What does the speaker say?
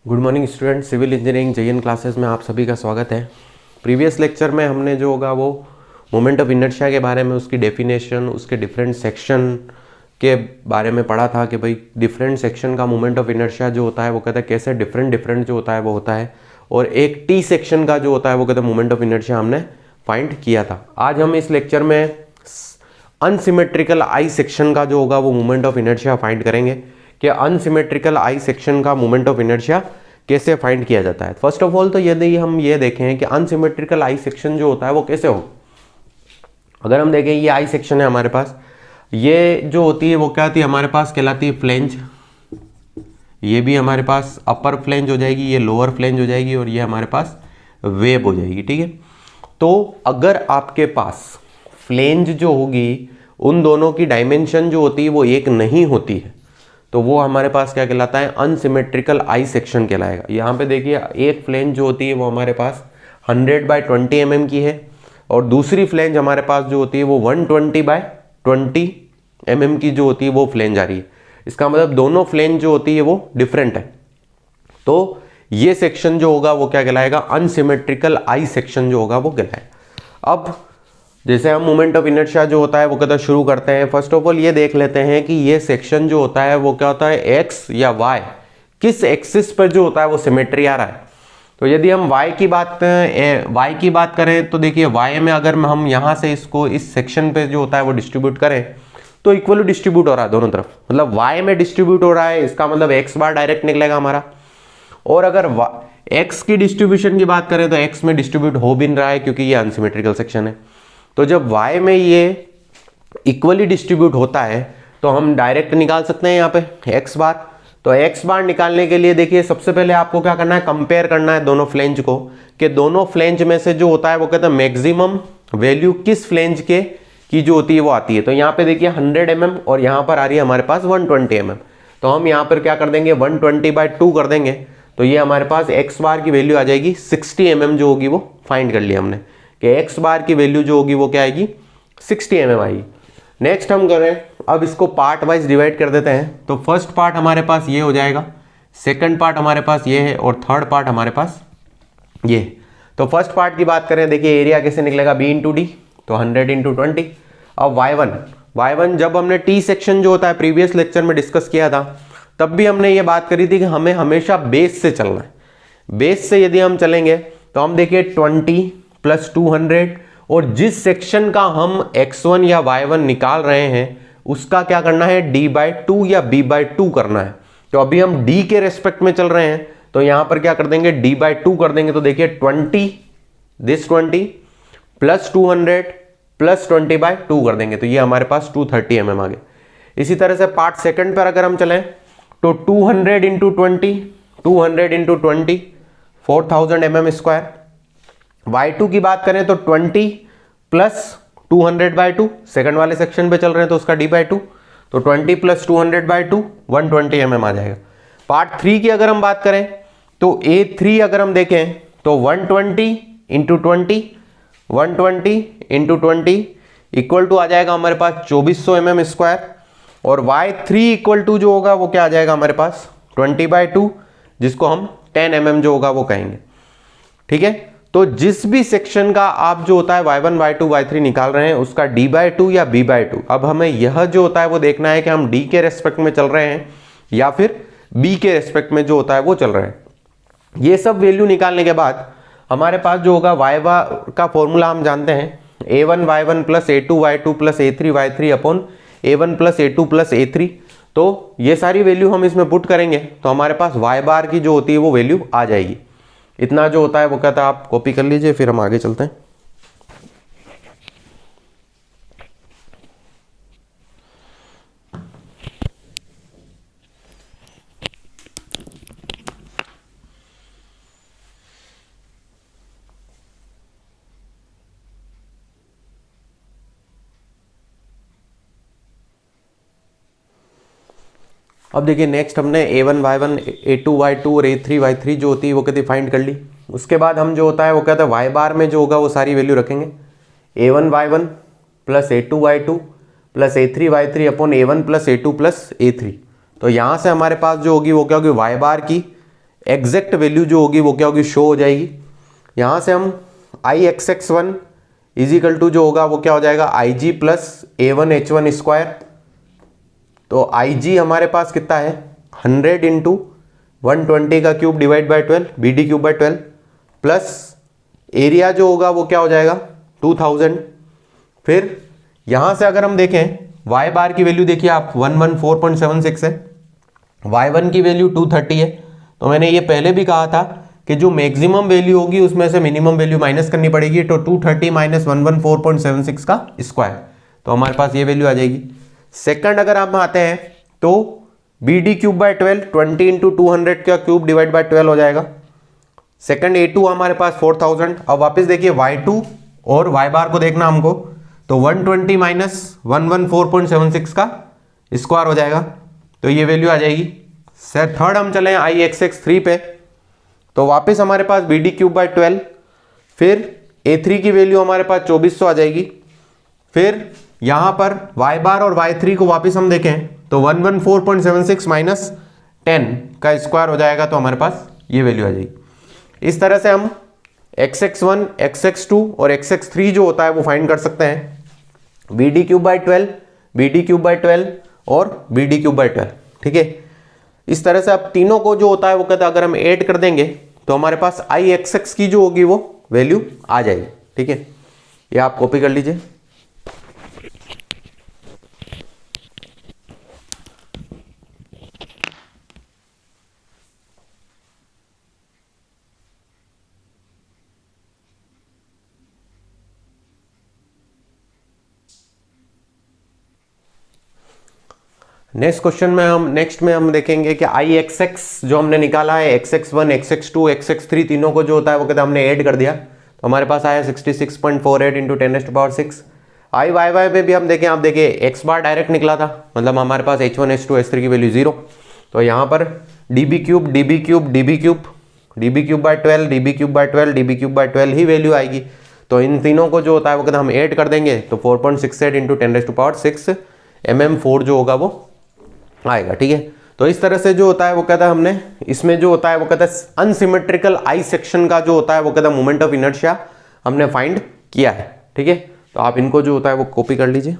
Good morning student, civil engineering JN classes में आप सभी का स्वागत है। प्रीवियस लेक्चर में हमने जो होगा वो मोमेंट ऑफ इनर्शिया के बारे में, उसकी डेफिनेशन, उसके डिफरेंट सेक्शन के बारे में पढ़ा था कि भाई डिफरेंट सेक्शन का मोमेंट ऑफ इनर्शिया जो होता है वो कहते हैं कैसे डिफरेंट जो होता है वो होता है, और एक टी सेक्शन का जो होता है वो कहते हैं मोमेंट ऑफ इनर्शिया हमने फाइंड किया था। आज हम इस लेक्चर में अनसिमेट्रिकल आई सेक्शन का जो होगा वो मोमेंट ऑफ इनर्शिया फाइंड करेंगे कि अनसिमेट्रिकल आई सेक्शन का मोमेंट ऑफ इनर्शिया कैसे फाइंड किया जाता है। फर्स्ट ऑफ ऑल तो यदि हम ये देखें कि अनसिमेट्रिकल आई सेक्शन जो होता है वो कैसे हो, अगर हम देखें ये आई सेक्शन है हमारे पास, ये जो होती है वो क्या होती है हमारे पास, कहलाती है फ्लेंज। ये भी हमारे पास अपर फ्लेंज हो जाएगी, ये लोअर फ्लेंज हो जाएगी, और ये हमारे पास वेब हो जाएगी। ठीक है, तो अगर आपके पास फ्लेंज जो होगी उन दोनों की डायमेंशन जो होती है वो एक नहीं होती है तो वो हमारे पास क्या कहलाता है, अनसिमेट्रिकल आई सेक्शन कहलाएगा। यहाँ पे देखिए एक फ्लेंज जो होती है वो हमारे पास 100/20 mm की है, और दूसरी फ्लेंज हमारे पास जो होती है वो 120/20 mm की जो होती है वो फ्लेंज आ रही है। इसका मतलब दोनों फ्लेंज जो होती है वो डिफरेंट है, तो ये सेक्शन जो होगा वो क्या कहलाएगा, अनसिमेट्रिकल आई सेक्शन जो होगा वो कहलाएगा। अब जैसे हम मोमेंट ऑफ इनर्शिया जो होता है वो कहते शुरू करते हैं। फर्स्ट ऑफ ऑल ये देख लेते हैं कि ये सेक्शन जो होता है वो क्या होता है, एक्स या वाई, किस एक्सिस पर जो होता है वो सिमेट्री आ रहा है। तो यदि हम वाई की बात करें तो देखिए वाई में अगर हम यहाँ से इसको इस सेक्शन पे जो होता है वो डिस्ट्रीब्यूट करें तो इक्वली डिस्ट्रीब्यूट हो रहा है दोनों तरफ, मतलब वाई में डिस्ट्रीब्यूट हो रहा है, इसका मतलब एक्स बार डायरेक्ट निकलेगा हमारा। और अगर एक्स की डिस्ट्रीब्यूशन की बात करें तो एक्स में डिस्ट्रीब्यूट हो भी नहीं रहा है क्योंकि ये अनसिमेट्रिकल सेक्शन है। तो जब y में ये इक्वली डिस्ट्रीब्यूट होता है तो हम डायरेक्ट निकाल सकते हैं यहाँ पे x बार। तो x बार निकालने के लिए देखिए सबसे पहले आपको क्या करना है, कंपेयर करना है दोनों फ्लेंज को, कि दोनों फ्लेंज में से जो होता है वो कहते हैं मैक्सिमम वैल्यू किस फ्लेंज के की जो होती है वो आती है। तो यहाँ पे देखिए 100 mm और यहाँ पर आ रही है हमारे पास 120 mm, तो हम यहाँ पर क्या कर देंगे 120/2 कर देंगे, तो ये हमारे पास x बार की वैल्यू आ जाएगी 60 mm जो होगी वो फाइंड कर लिया हमने कि x बार की वैल्यू जो होगी वो क्या आएगी 60 mm आएगी। नेक्स्ट हम करें, अब इसको पार्ट वाइज डिवाइड कर देते हैं। तो फर्स्ट पार्ट हमारे पास ये हो जाएगा, सेकंड पार्ट हमारे पास ये है, और थर्ड पार्ट हमारे पास ये। तो फर्स्ट पार्ट की बात करें, देखिए एरिया कैसे निकलेगा, b × d, तो 100 × 20। अब y1 जब हमने टी सेक्शन जो होता है प्रीवियस लेक्चर में डिस्कस किया था तब भी हमने ये बात करी थी कि हमें हमेशा बेस से चलना है। बेस से यदि हम चलेंगे तो हम देखिए 20 + 200, और जिस सेक्शन का हम x1 या y1 निकाल रहे हैं उसका क्या करना है, d/2 या b/2 करना है। तो अभी हम d के रेस्पेक्ट में चल रहे हैं तो यहां पर क्या कर देंगे, d/2 कर देंगे। तो देखिए 20 + 200 + 20/2 कर देंगे, तो ये हमारे पास 230 mm आ गए। इसी तरह से पार्ट सेकंड पर अगर हम चलें तो 200 × 20 4000 mm²। y2 की बात करें तो 20 + 200/2, सेकंड वाले सेक्शन पे चल रहे हैं तो उसका d/2, तो 20 + 200/2 120 mm आ जाएगा। पार्ट 3 की अगर हम बात करें तो A3 अगर हम देखें तो 120 × 20 इक्वल टू आ जाएगा हमारे पास 2400 mm², और y3 इक्वल टू जो होगा वो क्या आ जाएगा हमारे पास 20/2, जिसको हम 10 mm जो होगा वो कहेंगे। ठीक है, तो जिस भी सेक्शन का आप जो होता है y1 y2 y3 निकाल रहे हैं उसका d/2 या b/2, अब हमें यह जो होता है वो देखना है कि हम d के रेस्पेक्ट में चल रहे हैं या फिर b के रेस्पेक्ट में जो होता है वो चल रहे हैं। ये सब वैल्यू निकालने के बाद हमारे पास जो होगा y का फॉर्मूला हम जानते हैं, a1 y1 + a2 y2 + a3 y3 upon a1 + a2 + a3। तो ये सारी वैल्यू हम इसमें पुट करेंगे तो हमारे पास y बार की जो होती है वो वैल्यू आ जाएगी। इतना जो होता है वो कहता है आप कॉपी कर लीजिए, फिर हम आगे चलते हैं। अब देखिए नेक्स्ट हमने a1 y1 a2 y2 और a3 y3 जो होती है वो कहती फाइंड कर ली। उसके बाद हम जो होता है वो कहता है y बार में जो होगा वो सारी वैल्यू रखेंगे, a1 y1 + a2 y2 + a3 y3 upon a1 + a2 + a3। तो यहाँ से हमारे पास जो होगी वो क्या होगी, y बार की एग्जैक्ट वैल्यू जो होगी वो क्या होगी, शो हो जाएगी। यहाँ से हम Ix(x1) इजिकल टू जो होगा वो क्या हो जाएगा, Ig प्लस A1H1 स्क्वायर। तो Ig हमारे पास कितना है, 100 इंटू 120 का cube divide by 12, BD cube by 12, plus area जो होगा वो क्या हो जाएगा 2000। फिर यहाँ से अगर हम देखें y बार की वैल्यू देखिए आप 114.76 है, y1 की वैल्यू 230 है। तो मैंने ये पहले भी कहा था कि जो मैक्सिमम वैल्यू होगी उसमें से मिनिमम वैल्यू माइनस करनी पड़ेगी। तो 230 माइनस 114.76 का स्क्वायर, तो हमारे पास ये वैल्यू आ जाएगी। सेकंड अगर आप आते हैं तो BD क्यूब बाई 12, 20 इंटू 200 का क्यूब डिवाइड बाई 12 हो जाएगा। सेकंड A2 हमारे पास 4000। अब वापस देखिए y2 और y बार को देखना हमको, तो 120 माइनस 114.76 का स्क्वायर हो जाएगा, तो ये वैल्यू आ जाएगी। सर थर्ड हम चले Ixx3 पे, तो वापस हमारे पास BD क्यूब बाई 12, फिर A3 की वैल्यू हमारे पास 2400 आ जाएगी। फिर यहाँ पर y बार और y3 को वापस हम देखें तो 114.76 माइनस 10 का स्क्वायर हो जाएगा, तो हमारे पास ये वैल्यू आ जाएगी। इस तरह से हम Xx1, Xx2 और Xx3 जो होता है वो फाइंड कर सकते हैं। BD cube by 12, BD cube by 12 और BD क्यूब बाई 12, ठीक है। इस तरह से अब तीनों को जो होता है वो कहता है अगर हम ऐड कर देंगे तो हमारे पास Ixx की जो होगी वो वैल्यू आ जाएगी, ठीक है। ये आप कॉपी कर लीजिए। नेक्स्ट में हम देखेंगे कि Ixx जो हमने निकाला है Xx1, Xx2, Xx3 तीनों को जो होता है वो कहते हैं हमने ऐड कर दिया, तो हमारे पास आया 66.48 इंटू 10⁻6। Iyy पे भी हम देखें, आप देखिए x बार डायरेक्ट निकला था, मतलब हमारे पास H1, H2, H3 की वैल्यू 0। तो यहाँ पर DB cube, DB cube, DB cube, DB cube by 12, DB cube by 12, DB cube by 12 he value आएगी। तो इन तीनों को जो होता है वो कहते हैं हम ऐड कर देंगे, तो 4.68 इंटू 10⁻6 mm4 जो होगा वो आएगा, ठीक है। तो इस तरह से जो होता है वो कहता है हमने इसमें जो होता है वो कहता है अनसिमेट्रिकल आई सेक्शन का जो होता है वो कहता है मोमेंट ऑफ इनर्शिया हमने फाइंड किया है, ठीक है। तो आप इनको जो होता है वो कॉपी कर लीजिए।